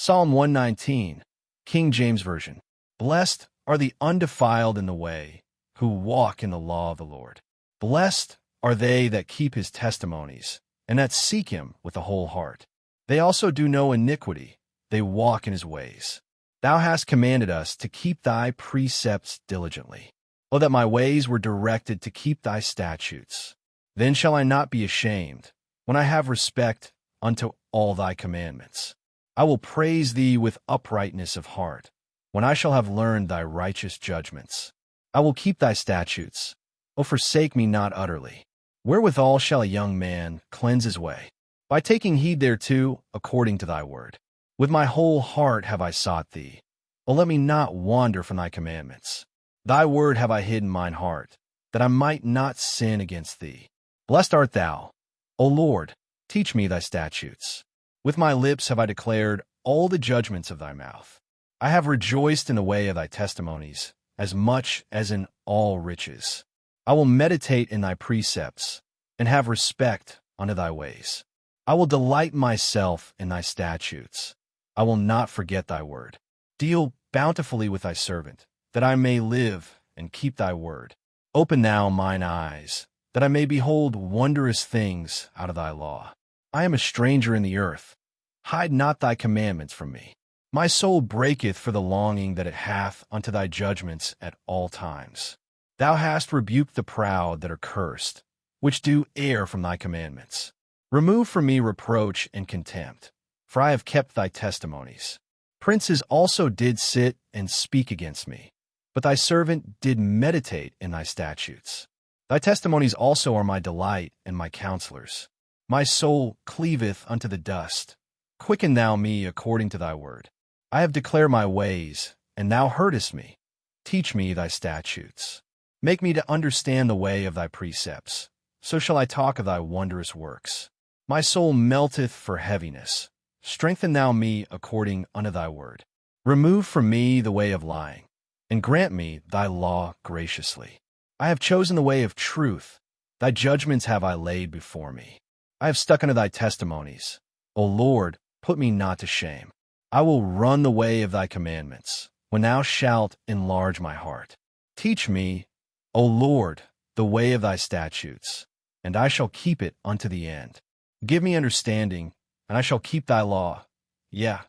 Psalm 119, King James Version. Blessed are the undefiled in the way, who walk in the law of the Lord. Blessed are they that keep his testimonies, and that seek him with a whole heart. They also do no iniquity, they walk in his ways. Thou hast commanded us to keep thy precepts diligently. O that my ways were directed to keep thy statutes. Then shall I not be ashamed, when I have respect unto all thy commandments. I will praise thee with uprightness of heart, when I shall have learned thy righteous judgments. I will keep thy statutes. O forsake me not utterly. Wherewithal shall a young man cleanse his way? By taking heed thereto, according to thy word. With my whole heart have I sought thee. O let me not wander from thy commandments. Thy word have I hid in mine heart, that I might not sin against thee. Blessed art thou, O Lord, teach me thy statutes. With my lips have I declared all the judgments of thy mouth. I have rejoiced in the way of thy testimonies, as much as in all riches. I will meditate in thy precepts, and have respect unto thy ways. I will delight myself in thy statutes. I will not forget thy word. Deal bountifully with thy servant, that I may live and keep thy word. Open thou mine eyes, that I may behold wondrous things out of thy law. I am a stranger in the earth. Hide not thy commandments from me. My soul breaketh for the longing that it hath unto thy judgments at all times. Thou hast rebuked the proud that are cursed, which do err from thy commandments. Remove from me reproach and contempt, for I have kept thy testimonies. Princes also did sit and speak against me, but thy servant did meditate in thy statutes. Thy testimonies also are my delight and my counselors. My soul cleaveth unto the dust. Quicken thou me according to thy word. I have declared my ways, and thou heardest me. Teach me thy statutes. Make me to understand the way of thy precepts. So shall I talk of thy wondrous works. My soul melteth for heaviness. Strengthen thou me according unto thy word. Remove from me the way of lying, and grant me thy law graciously. I have chosen the way of truth. Thy judgments have I laid before me. I have stuck unto thy testimonies. O Lord, put me not to shame. I will run the way of thy commandments, when thou shalt enlarge my heart. Teach me, O Lord, the way of thy statutes, and I shall keep it unto the end. Give me understanding, and I shall keep thy law. Yea,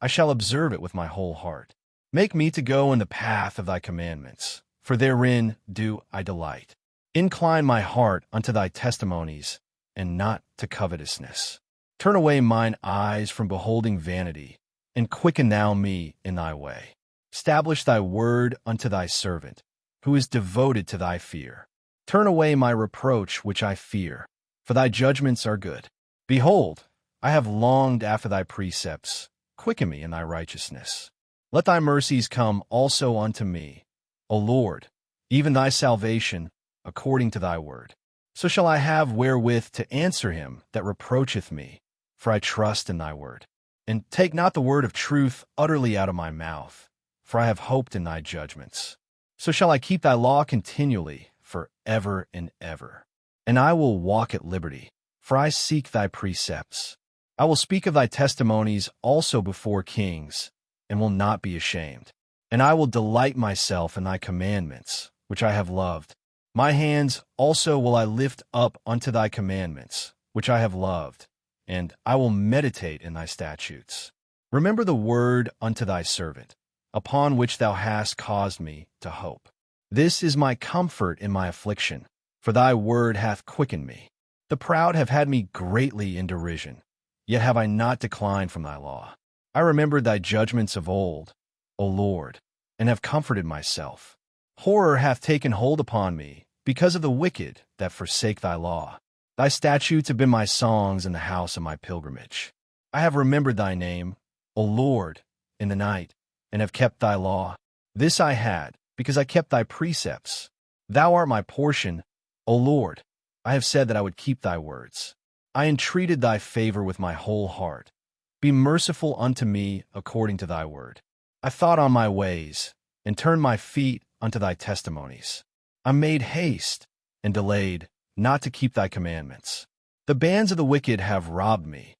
I shall observe it with my whole heart. Make me to go in the path of thy commandments, for therein do I delight. Incline my heart unto thy testimonies, and not to covetousness. Turn away mine eyes from beholding vanity, and quicken thou me in thy way. Establish thy word unto thy servant, who is devoted to thy fear. Turn away my reproach which I fear, for thy judgments are good. Behold, I have longed after thy precepts. Quicken me in thy righteousness. Let thy mercies come also unto me, O Lord, even thy salvation, according to thy word. So shall I have wherewith to answer him that reproacheth me, for I trust in thy word. And take not the word of truth utterly out of my mouth, for I have hoped in thy judgments. So shall I keep thy law continually, for ever and ever. And I will walk at liberty, for I seek thy precepts. I will speak of thy testimonies also before kings, and will not be ashamed. And I will delight myself in thy commandments, which I have loved. My hands also will I lift up unto thy commandments, which I have loved, and I will meditate in thy statutes. Remember the word unto thy servant, upon which thou hast caused me to hope. This is my comfort in my affliction, for thy word hath quickened me. The proud have had me greatly in derision, yet have I not declined from thy law. I remembered thy judgments of old, O Lord, and have comforted myself. Horror hath taken hold upon me, because of the wicked that forsake thy law. Thy statutes have been my songs in the house of my pilgrimage. I have remembered thy name, O Lord, in the night, and have kept thy law. This I had, because I kept thy precepts. Thou art my portion, O Lord. I have said that I would keep thy words. I entreated thy favor with my whole heart. Be merciful unto me according to thy word. I thought on my ways, and turned my feet unto thy testimonies. I made haste, and delayed, not to keep thy commandments. The bands of the wicked have robbed me,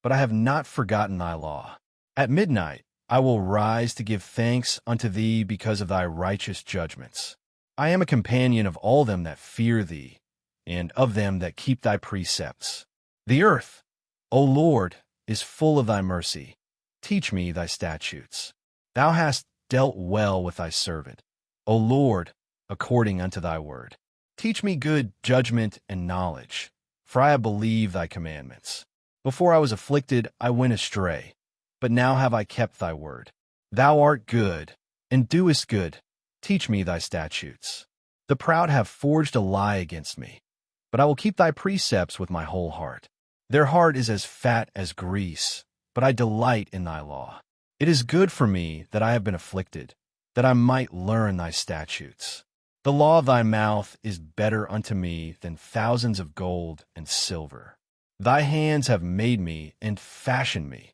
but I have not forgotten thy law. At midnight I will rise to give thanks unto thee because of thy righteous judgments. I am a companion of all them that fear thee, and of them that keep thy precepts. The earth, O Lord, is full of thy mercy. Teach me thy statutes. Thou hast dealt well with thy servant, O Lord, according unto thy word. Teach me good judgment and knowledge, for I have believed thy commandments. Before I was afflicted, I went astray, but now have I kept thy word. Thou art good, and doest good. Teach me thy statutes. The proud have forged a lie against me, but I will keep thy precepts with my whole heart. Their heart is as fat as grease, but I delight in thy law. It is good for me that I have been afflicted, that I might learn thy statutes. The law of thy mouth is better unto me than thousands of gold and silver. Thy hands have made me and fashioned me.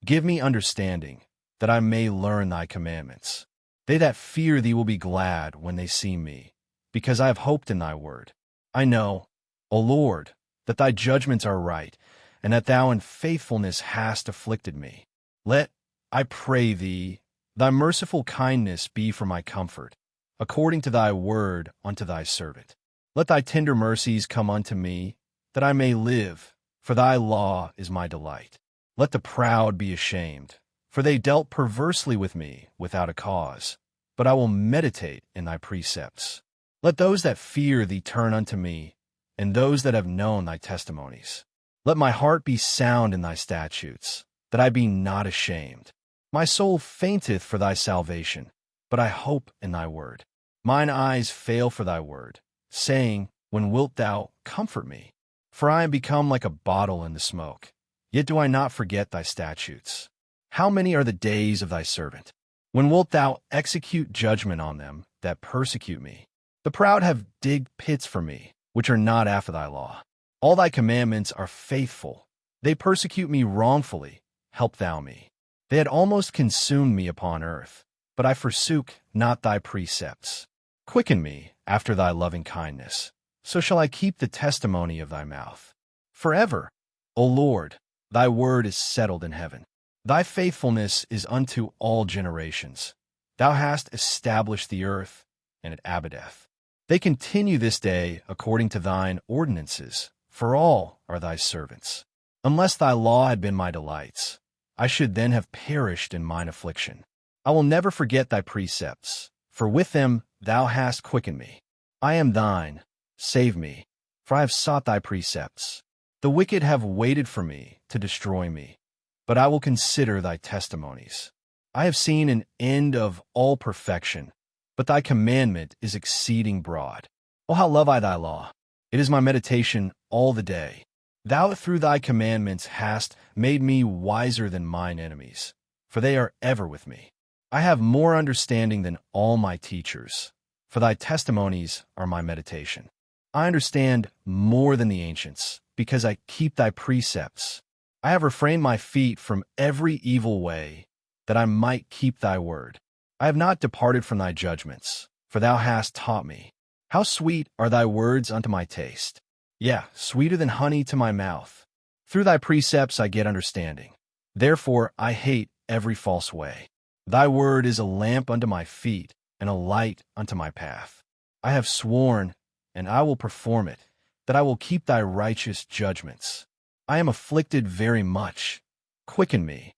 Give me understanding, that I may learn thy commandments. They that fear thee will be glad when they see me, because I have hoped in thy word. I know, O Lord, that thy judgments are right, and that thou in faithfulness hast afflicted me. Let, I pray thee, thy merciful kindness be for my comfort, according to thy word unto thy servant. Let thy tender mercies come unto me, that I may live, for thy law is my delight. Let the proud be ashamed, for they dealt perversely with me without a cause, but I will meditate in thy precepts. Let those that fear thee turn unto me, and those that have known thy testimonies. Let my heart be sound in thy statutes, that I be not ashamed. My soul fainteth for thy salvation, but I hope in thy word. Mine eyes fail for thy word, saying, when wilt thou comfort me? For I am become like a bottle in the smoke. Yet do I not forget thy statutes. How many are the days of thy servant? When wilt thou execute judgment on them that persecute me? The proud have digged pits for me, which are not after thy law. All thy commandments are faithful. They persecute me wrongfully. Help thou me. They had almost consumed me upon earth, but I forsook not thy precepts. Quicken me after thy loving kindness, so shall I keep the testimony of thy mouth. Forever, O Lord, thy word is settled in heaven. Thy faithfulness is unto all generations. Thou hast established the earth, and it abideth. They continue this day according to thine ordinances, for all are thy servants. Unless thy law had been my delights, I should then have perished in mine affliction. I will never forget thy precepts, for with them thou hast quickened me. I am thine, save me, for I have sought thy precepts. The wicked have waited for me to destroy me, but I will consider thy testimonies. I have seen an end of all perfection, but thy commandment is exceeding broad. Oh, how love I thy law! It is my meditation all the day. Thou through thy commandments hast made me wiser than mine enemies, for they are ever with me. I have more understanding than all my teachers, for thy testimonies are my meditation. I understand more than the ancients, because I keep thy precepts. I have refrained my feet from every evil way, that I might keep thy word. I have not departed from thy judgments, for thou hast taught me. How sweet are thy words unto my taste! Yea, sweeter than honey to my mouth. Through thy precepts I get understanding. Therefore I hate every false way. Thy word is a lamp unto my feet, and a light unto my path. I have sworn, and I will perform it, that I will keep thy righteous judgments. I am afflicted very much. Quicken me,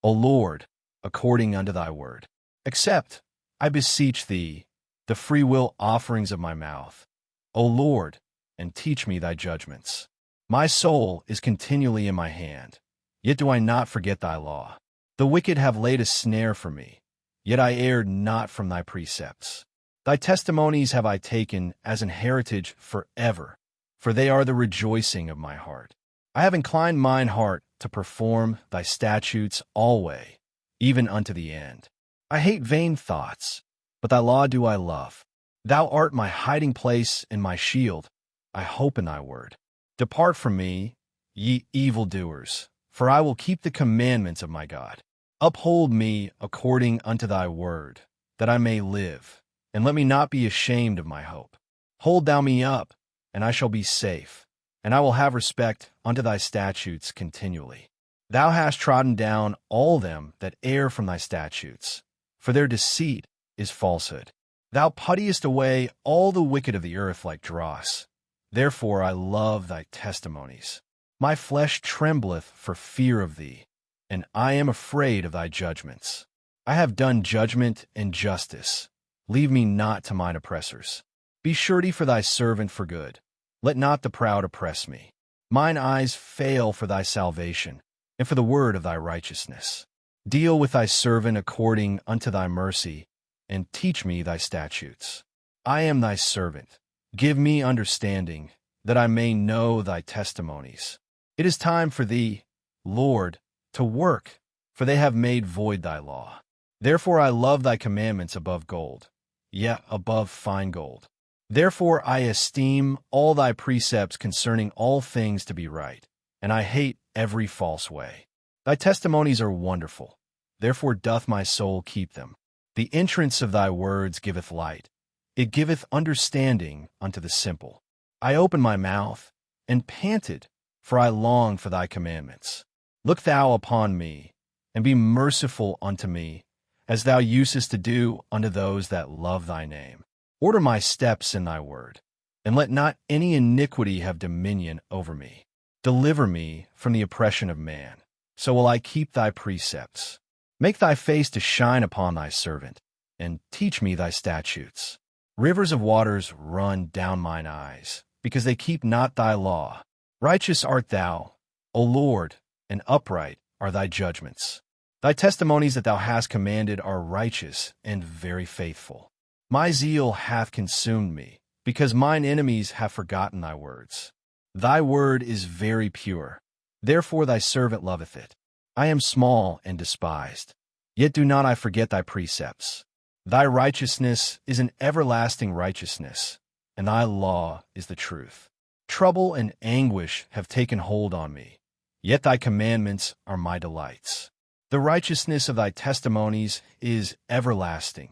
O Lord, according unto thy word. Accept, I beseech thee, the freewill offerings of my mouth, O Lord, and teach me thy judgments. My soul is continually in my hand, yet do I not forget thy law. The wicked have laid a snare for me, yet I erred not from thy precepts. Thy testimonies have I taken as an heritage forever, for they are the rejoicing of my heart. I have inclined mine heart to perform thy statutes alway, even unto the end. I hate vain thoughts, but thy law do I love. Thou art my hiding place and my shield. I hope in thy word. Depart from me, ye evildoers, for I will keep the commandments of my God. Uphold me according unto thy word, that I may live, and let me not be ashamed of my hope. Hold thou me up, and I shall be safe, and I will have respect unto thy statutes continually. Thou hast trodden down all them that err from thy statutes, for their deceit is falsehood. Thou puttiest away all the wicked of the earth like dross. Therefore I love thy testimonies. My flesh trembleth for fear of thee, and I am afraid of thy judgments. I have done judgment and justice. Leave me not to mine oppressors. Be surety for thy servant for good. Let not the proud oppress me. Mine eyes fail for thy salvation, and for the word of thy righteousness. Deal with thy servant according unto thy mercy, and teach me thy statutes. I am thy servant. Give me understanding, that I may know thy testimonies. It is time for thee, Lord, to work, for they have made void thy law. Therefore I love thy commandments above gold, yet above fine gold. Therefore I esteem all thy precepts concerning all things to be right, and I hate every false way. Thy testimonies are wonderful, therefore doth my soul keep them. The entrance of thy words giveth light. It giveth understanding unto the simple. I opened my mouth, and panted, for I longed for thy commandments. Look thou upon me, and be merciful unto me, as thou usest to do unto those that love thy name. Order my steps in thy word, and let not any iniquity have dominion over me. Deliver me from the oppression of man, so will I keep thy precepts. Make thy face to shine upon thy servant, and teach me thy statutes. Rivers of waters run down mine eyes, because they keep not thy law. Righteous art thou, O Lord, and upright are thy judgments. Thy testimonies that thou hast commanded are righteous and very faithful. My zeal hath consumed me, because mine enemies have forgotten thy words. Thy word is very pure, therefore thy servant loveth it. I am small and despised, yet do not I forget thy precepts. Thy righteousness is an everlasting righteousness, and thy law is the truth. Trouble and anguish have taken hold on me, yet thy commandments are my delights. The righteousness of thy testimonies is everlasting.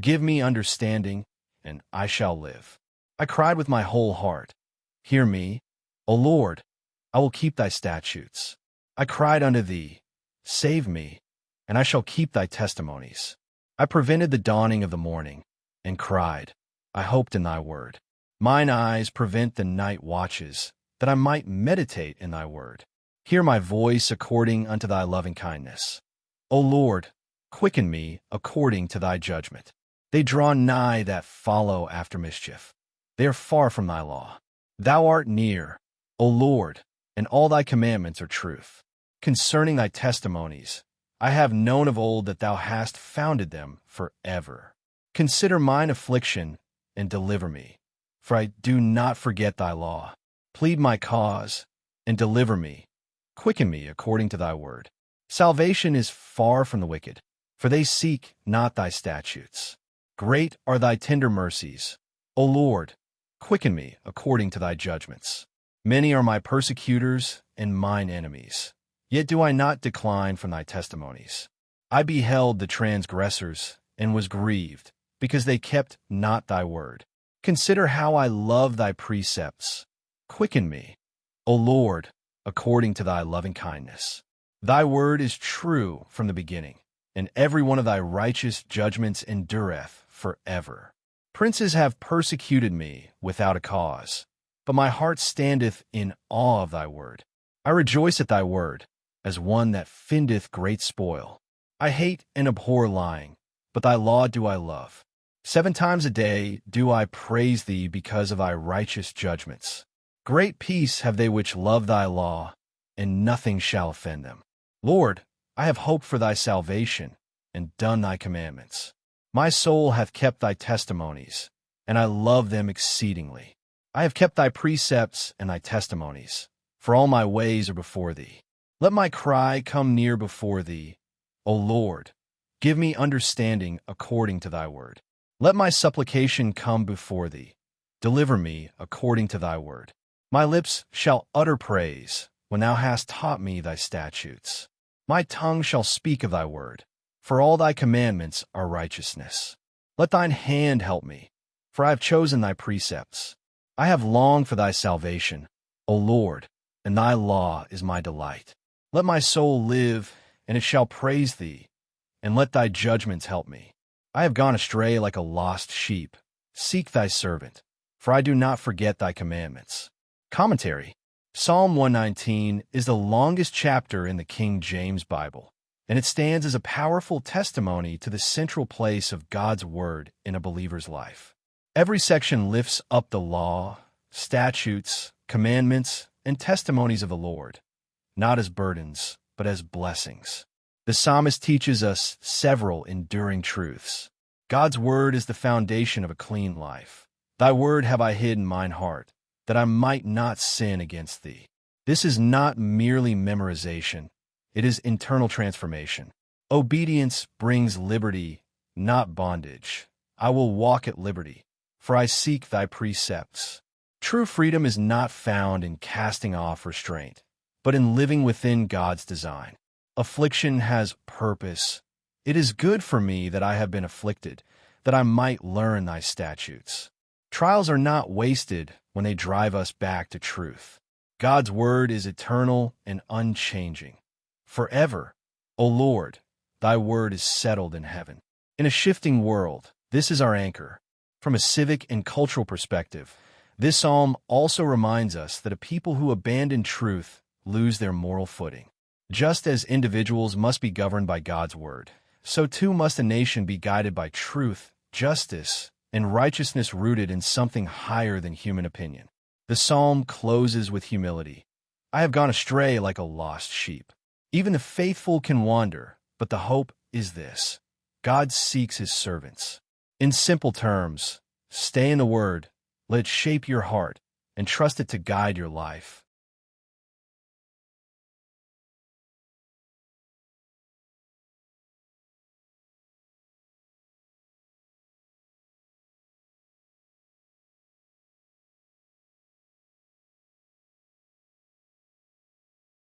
Give me understanding, and I shall live. I cried with my whole heart. Hear me, O Lord, I will keep thy statutes. I cried unto thee, save me, and I shall keep thy testimonies. I prevented the dawning of the morning, and cried, I hoped in thy word. Mine eyes prevent the night watches, that I might meditate in thy word. Hear my voice according unto thy loving kindness. O Lord, quicken me according to thy judgment. They draw nigh that follow after mischief. They are far from thy law. Thou art near, O Lord, and all thy commandments are truth. Concerning thy testimonies, I have known of old that thou hast founded them forever. Consider mine affliction and deliver me, for I do not forget thy law. Plead my cause and deliver me. Quicken me according to thy word. Salvation is far from the wicked, for they seek not thy statutes. Great are thy tender mercies, O Lord, quicken me according to thy judgments. Many are my persecutors and mine enemies, yet do I not decline from thy testimonies. I beheld the transgressors and was grieved, because they kept not thy word. Consider how I love thy precepts. Quicken me, O Lord, according to thy loving kindness. Thy word is true from the beginning, and every one of thy righteous judgments endureth forever. Princes have persecuted me without a cause, but my heart standeth in awe of thy word. I rejoice at thy word, as one that findeth great spoil. I hate and abhor lying, but thy law do I love. 7 times a day do I praise thee because of thy righteous judgments. Great peace have they which love thy law, and nothing shall offend them. Lord, I have hoped for thy salvation, and done thy commandments. My soul hath kept thy testimonies, and I love them exceedingly. I have kept thy precepts and thy testimonies, for all my ways are before thee. Let my cry come near before thee, O Lord. Give me understanding according to thy word. Let my supplication come before thee. Deliver me according to thy word. My lips shall utter praise when thou hast taught me thy statutes. My tongue shall speak of thy word, for all thy commandments are righteousness. Let thine hand help me, for I have chosen thy precepts. I have longed for thy salvation, O Lord, and thy law is my delight. Let my soul live, and it shall praise thee, and let thy judgments help me. I have gone astray like a lost sheep. Seek thy servant, for I do not forget thy commandments. Commentary. Psalm 119 is the longest chapter in the King James Bible, and it stands as a powerful testimony to the central place of God's Word in a believer's life. Every section lifts up the law, statutes, commandments, and testimonies of the Lord, not as burdens, but as blessings. The psalmist teaches us several enduring truths. God's word is the foundation of a clean life. Thy word have I hid in mine heart, that I might not sin against thee. This is not merely memorization. It is internal transformation. Obedience brings liberty, not bondage. I will walk at liberty, for I seek thy precepts. True freedom is not found in casting off restraint, but in living within God's design. Affliction has purpose. It is good for me that I have been afflicted, that I might learn thy statutes. Trials are not wasted when they drive us back to truth. God's word is eternal and unchanging. Forever, O Lord, thy word is settled in heaven. In a shifting world, this is our anchor. From a civic and cultural perspective, this psalm also reminds us that a people who abandon truth lose their moral footing. Just as individuals must be governed by God's word, so too must a nation be guided by truth, justice, and righteousness rooted in something higher than human opinion. The psalm closes with humility. I have gone astray like a lost sheep. Even the faithful can wander, but the hope is this: God seeks his servants. In simple terms, stay in the word, let it shape your heart, and trust it to guide your life.